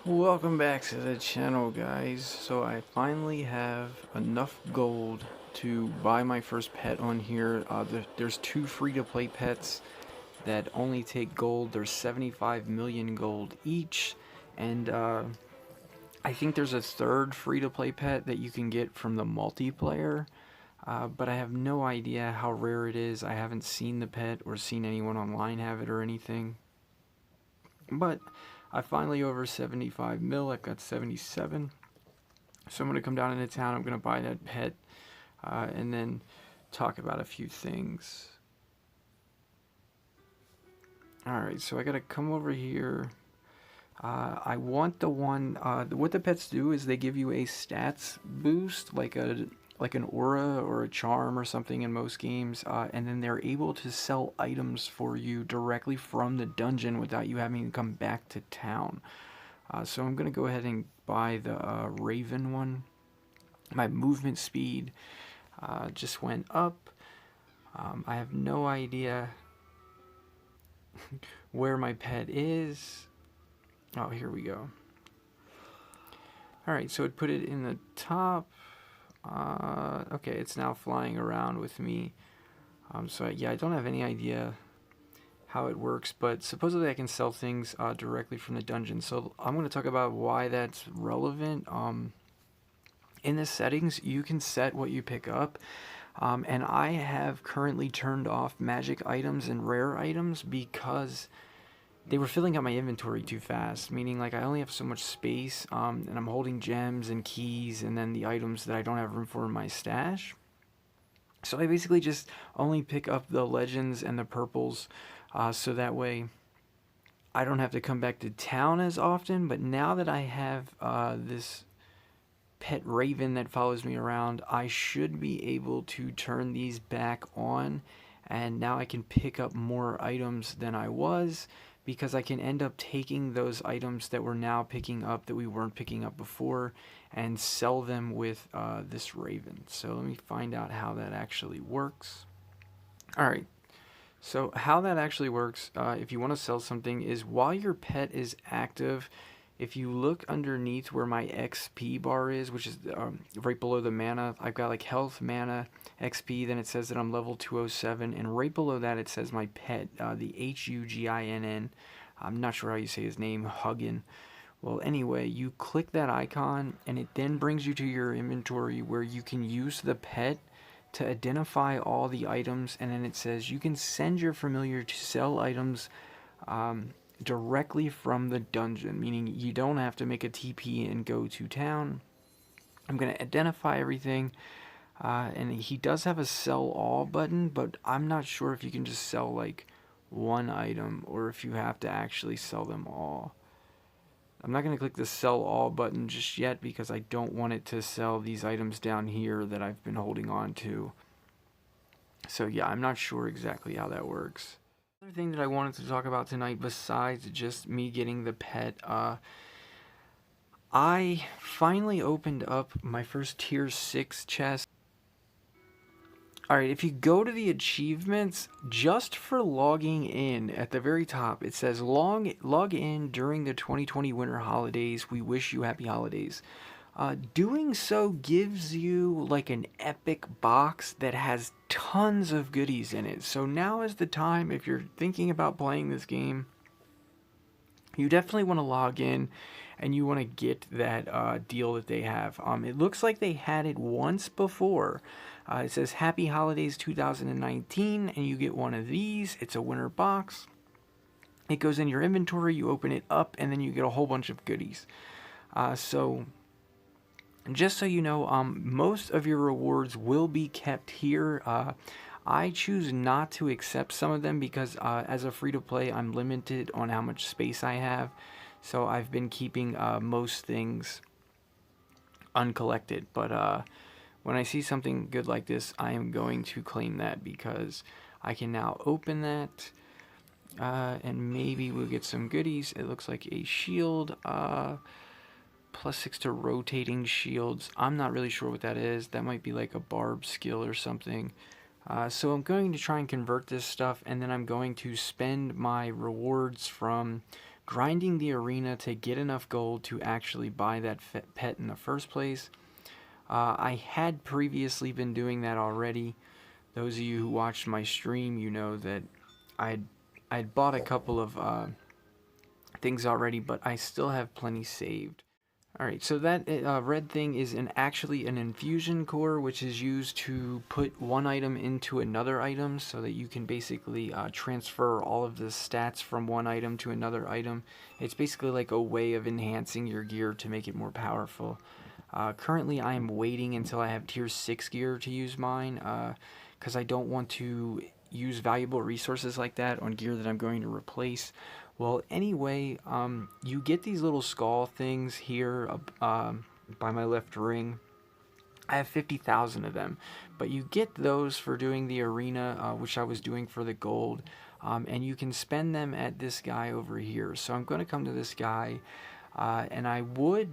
Welcome back to the channel, guys. So I finally have enough gold to buy my first pet on here. There's two free-to-play pets that only take gold. There's 75 million gold each, and I think there's a third free-to-play pet that you can get from the multiplayer. But I have no idea how rare it is. I haven't seen the pet or seen anyone online have it or anything. But I finally over 75 mil. I've got 77. So I'm going to come down into town. I'm going to buy that pet and then talk about a few things. Alright, so I got to come over here. I want the one, what the pets do is they give you a stats boost, like an aura or a charm or something in most games, and then they're able to sell items for you directly from the dungeon without you having to come back to town. So I'm going to go ahead and buy the Raven one. My movement speed just went up. I have no idea where my pet is. Oh, here we go. Alright, so it put it in the top. Okay, it's now flying around with me. So yeah, I don't have any idea how it works, but supposedly I can sell things directly from the dungeon. So I'm going to talk about why that's relevant. In the settings, you can set what you pick up. And I have currently turned off magic items and rare items because they were filling up my inventory too fast, meaning like I only have so much space, and I'm holding gems and keys and then the items that I don't have room for in my stash. So I basically just only pick up the legends and the purples, so that way I don't have to come back to town as often. But now that I have this pet raven that follows me around, I should be able to turn these back on, and now I can pick up more items than I was, because I can end up taking those items that we're now picking up that we weren't picking up before and sell them with this raven. So let me find out how that actually works. Alright, so how that actually works, if you want to sell something, is while your pet is active, if you look underneath where my XP bar is, which is right below the mana, I've got like health, mana, XP, then it says that I'm level 207, and right below that it says my pet, the Huginn. I'm not sure how you say his name, Huggin. Well, anyway, you click that icon, and it then brings you to your inventory where you can use the pet to identify all the items, and then it says you can send your familiar to sell items directly from the dungeon, meaning you don't have to make a TP and go to town. I'm going to identify everything, and he does have a sell all button, but I'm not sure if you can just sell like one item or if you have to actually sell them all. I'm not going to click the sell all button just yet because I don't want it to sell these items down here that I've been holding on to. So yeah, I'm not sure exactly how that works. Another thing that I wanted to talk about tonight, besides just me getting the pet, I finally opened up my first tier 6 chest. Alright, if you go to the achievements, just for logging in, at the very top, it says log in during the 2020 winter holidays. We wish you happy holidays. Doing so gives you like an epic box that has tons of goodies in it. So now is the time, if you're thinking about playing this game, you definitely want to log in and you want to get that deal that they have. It looks like they had it once before. It says Happy Holidays 2019, and you get one of these. It's a winter box. It goes in your inventory, you open it up, and then you get a whole bunch of goodies. So just so you know, most of your rewards will be kept here. I choose not to accept some of them because as a free-to-play, I'm limited on how much space I have. So I've been keeping most things uncollected. But when I see something good like this, I am going to claim that because I can now open that. And maybe we'll get some goodies. It looks like a shield. +6 to rotating shields. I'm not really sure what that is. That might be like a barb skill or something. So I'm going to try and convert this stuff, and then I'm going to spend my rewards from grinding the arena to get enough gold to actually buy that pet in the first place. I had previously been doing that already. Those of you who watched my stream, you know that I'd bought a couple of things already, but I still have plenty saved. Alright, so that red thing is actually an infusion core, which is used to put one item into another item so that you can basically transfer all of the stats from one item to another item. It's basically like a way of enhancing your gear to make it more powerful. Currently, I am waiting until I have tier 6 gear to use mine, because I don't want to use valuable resources like that on gear that I'm going to replace. Well, anyway, you get these little skull things here by my left ring. I have 50,000 of them, but you get those for doing the arena, which I was doing for the gold, and you can spend them at this guy over here. So I'm going to come to this guy, and I would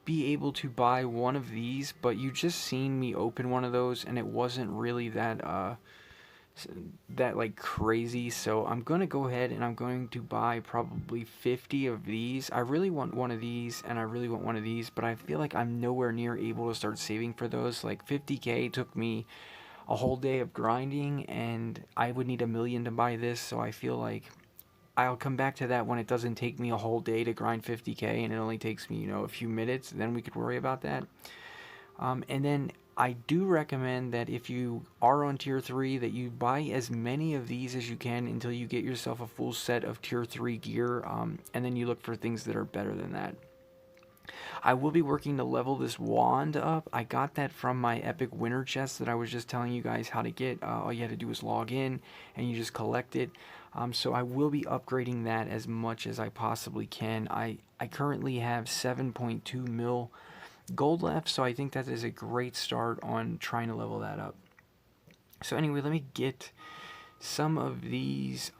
be able to buy one of these, but you just seen me open one of those, and it wasn't really that like crazy. So I'm gonna go ahead and I'm going to buy probably 50 of these. I really want one of these and I really want one of these, but I feel like I'm nowhere near able to start saving for those. Like 50k took me a whole day of grinding and I would need 1 million to buy this, so I feel like I'll come back to that when it doesn't take me a whole day to grind 50k and it only takes me, you know, a few minutes. Then we could worry about that. And then I do recommend that if you are on tier 3 that you buy as many of these as you can until you get yourself a full set of tier 3 gear, and then you look for things that are better than that. I will be working to level this wand up. I got that from my epic winter chest that I was just telling you guys how to get. All you had to do was log in and you just collect it. So I will be upgrading that as much as I possibly can. I currently have 7.2 mil gold left, so I think that is a great start on trying to level that up. So anyway, let me get some of these.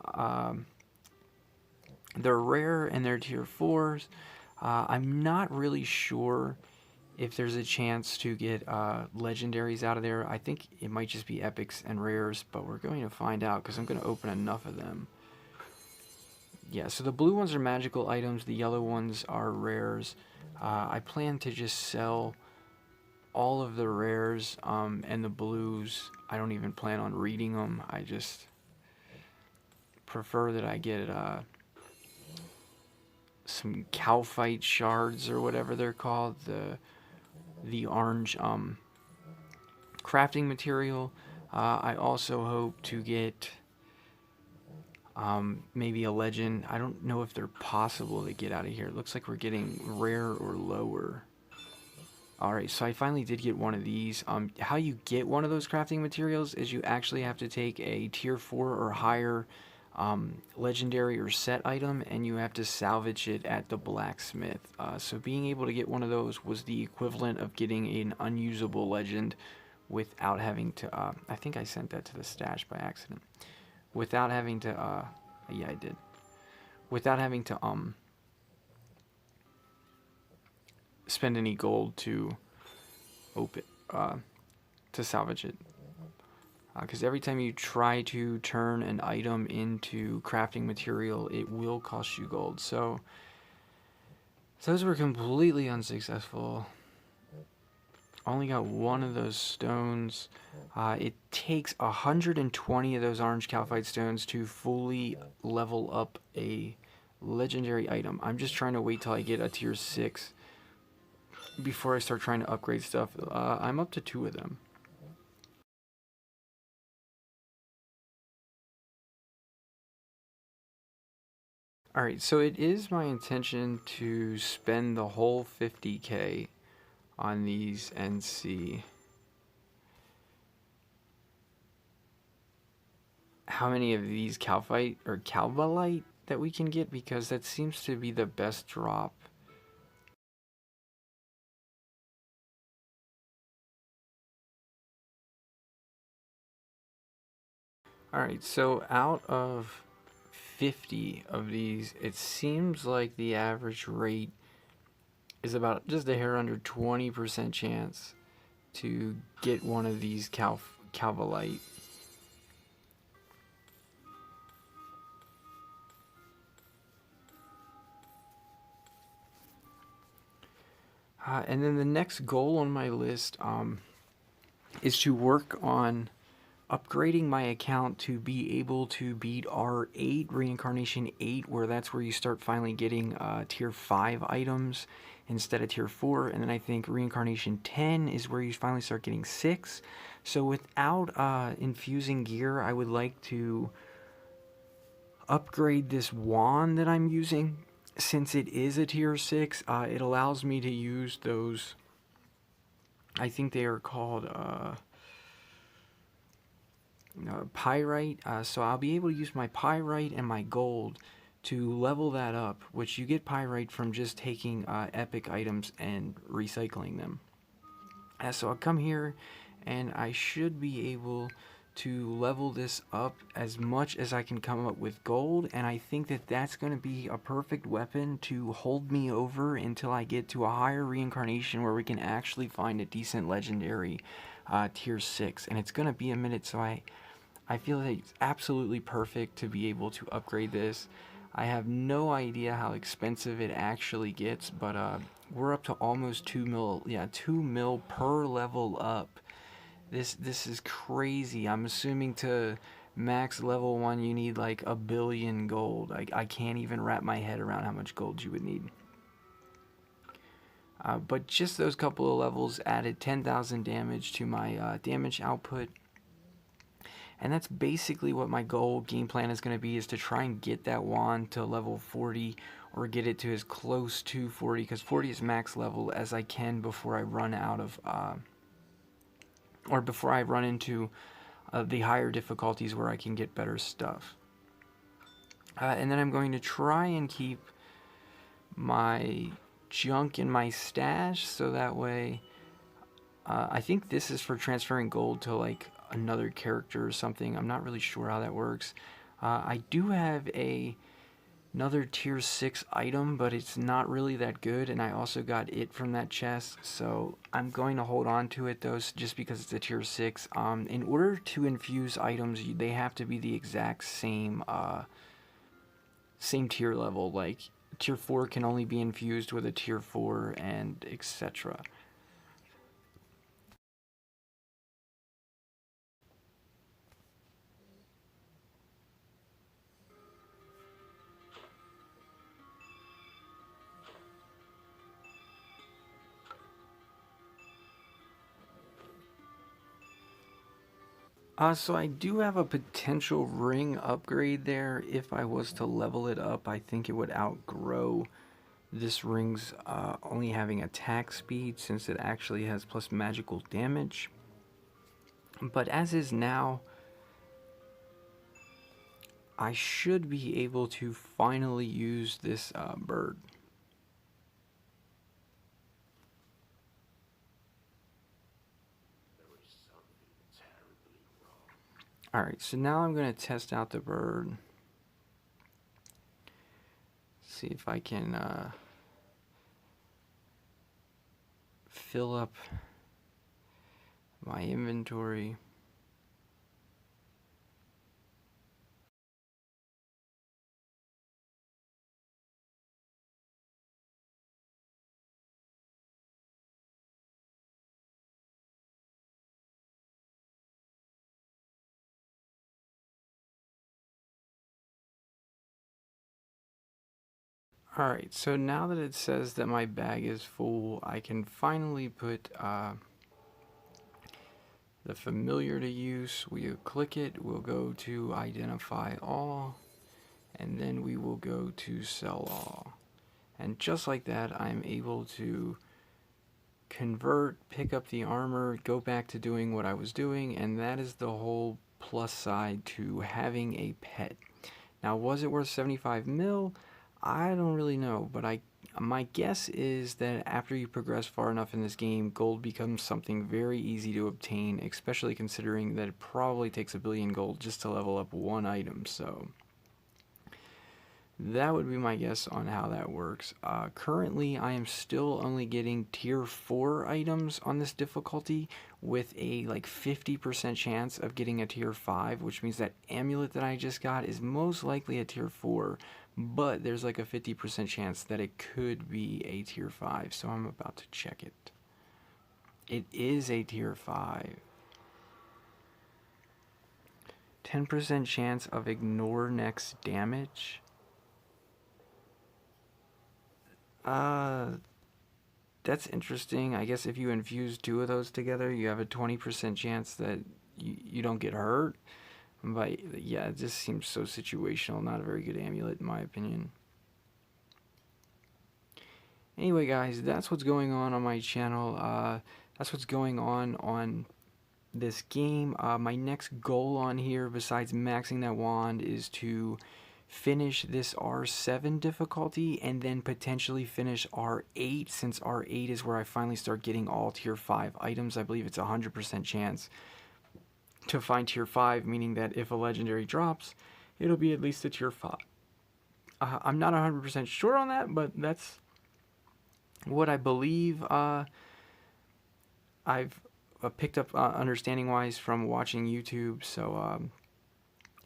They're rare and they're tier 4s. I'm not really sure if there's a chance to get legendaries out of there. I think it might just be epics and rares, but we're going to find out because I'm going to open enough of them. Yeah, so the blue ones are magical items, the yellow ones are rares. I plan to just sell all of the rares and the blues. I don't even plan on reading them. I just prefer that I get some cow fight shards or whatever they're called, the orange crafting material. I also hope to get maybe a legend. I don't know if they're possible to get out of here. It looks like we're getting rare or lower. Alright, so I finally did get one of these. How you get one of those crafting materials is you actually have to take a tier 4 or higher legendary or set item, and you have to salvage it at the blacksmith. So being able to get one of those was the equivalent of getting an unusable legend without having to, I think I sent that to the stash by accident. Without having to, yeah, I did. Without having to, spend any gold to open, to salvage it. Because every time you try to turn an item into crafting material, it will cost you gold. So those were completely unsuccessful. Only got one of those stones. It takes 120 of those orange calcite stones to fully level up a legendary item. I'm just trying to wait till I get a tier 6 before I start trying to upgrade stuff. I'm up to 2 of them. Alright, so it is my intention to spend the whole 50k on these and see how many of these calcite or calbalite that we can get, because that seems to be the best drop. Alright, so out of 50 of these, it seems like the average rate is about just a hair under 20% chance to get one of these calvalite. And then the next goal on my list is to work on upgrading my account to be able to beat R8, Reincarnation 8, where that's where you start finally getting Tier 5 items instead of Tier 4. And then I think Reincarnation 10 is where you finally start getting 6. So without infusing gear, I would like to upgrade this wand that I'm using. Since it is a Tier 6, it allows me to use those, I think they are called pyrite. So I'll be able to use my pyrite and my gold to level that up, which you get pyrite from just taking epic items and recycling them. So I'll come here and I should be able to level this up as much as I can come up with gold, and I think that that's going to be a perfect weapon to hold me over until I get to a higher reincarnation where we can actually find a decent legendary tier 6. And it's going to be a minute, so I feel that it's absolutely perfect to be able to upgrade this. I have no idea how expensive it actually gets, but we're up to almost 2 mil, 2 mil per level up. This is crazy. I'm assuming to max level 1 you need like a billion gold. I can't even wrap my head around how much gold you would need. But just those couple of levels added 10,000 damage to my damage output. And that's basically what my goal game plan is going to be, is to try and get that wand to level 40 or get it to as close to 40, because 40 is max level, as I can before I run out of or before I run into the higher difficulties where I can get better stuff. And then I'm going to try and keep my junk in my stash, so that way I think this is for transferring gold to like another character or something. I'm not really sure how that works. I do have another tier 6 item, but it's not really that good, and I also got it from that chest, so I'm going to hold on to it though, just because it's a tier 6. In order to infuse items, they have to be the exact same same tier level. Like tier 4 can only be infused with a tier 4 and etc. So I do have a potential ring upgrade there. If I was to level it up, I think it would outgrow this ring's only having attack speed, since it actually has plus magical damage. But as is now, I should be able to finally use this bird. Alright, so now I'm going to test out the bird. See if I can fill up my inventory. Alright, so now that it says that my bag is full, I can finally put the familiar to use. We'll click it, we'll go to identify all, and then we will go to sell all. And just like that, I'm able to convert, pick up the armor, go back to doing what I was doing, and that is the whole plus side to having a pet. Now, was it worth 75 mil? I don't really know, but my guess is that after you progress far enough in this game, gold becomes something very easy to obtain, especially considering that it probably takes a billion gold just to level up one item. So that would be my guess on how that works. Currently, I am still only getting tier 4 items on this difficulty, with a like 50% chance of getting a tier 5, which means that amulet that I just got is most likely a tier 4, but there's like a 50% chance that it could be a tier 5, so I'm about to check it. It is a tier 5. 10% chance of ignore next damage. That's interesting. I guess if you infuse 2 of those together, you have a 20% chance that you don't get hurt. But yeah, it just seems so situational. Not a very good amulet in my opinion. Anyway, guys, that's what's going on my channel. That's what's going on this game. My next goal on here, besides maxing that wand, is to finish this R7 difficulty and then potentially finish R8, since R8 is where I finally start getting all tier 5 items. I believe it's a 100% chance to find tier 5, meaning that if a legendary drops, it'll be at least a tier 5. I'm not 100% sure on that, but that's what I believe I've picked up understanding wise from watching YouTube. So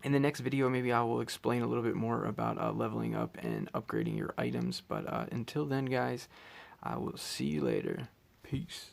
in the next video, maybe I will explain a little bit more about leveling up and upgrading your items. But until then, guys, I will see you later. Peace.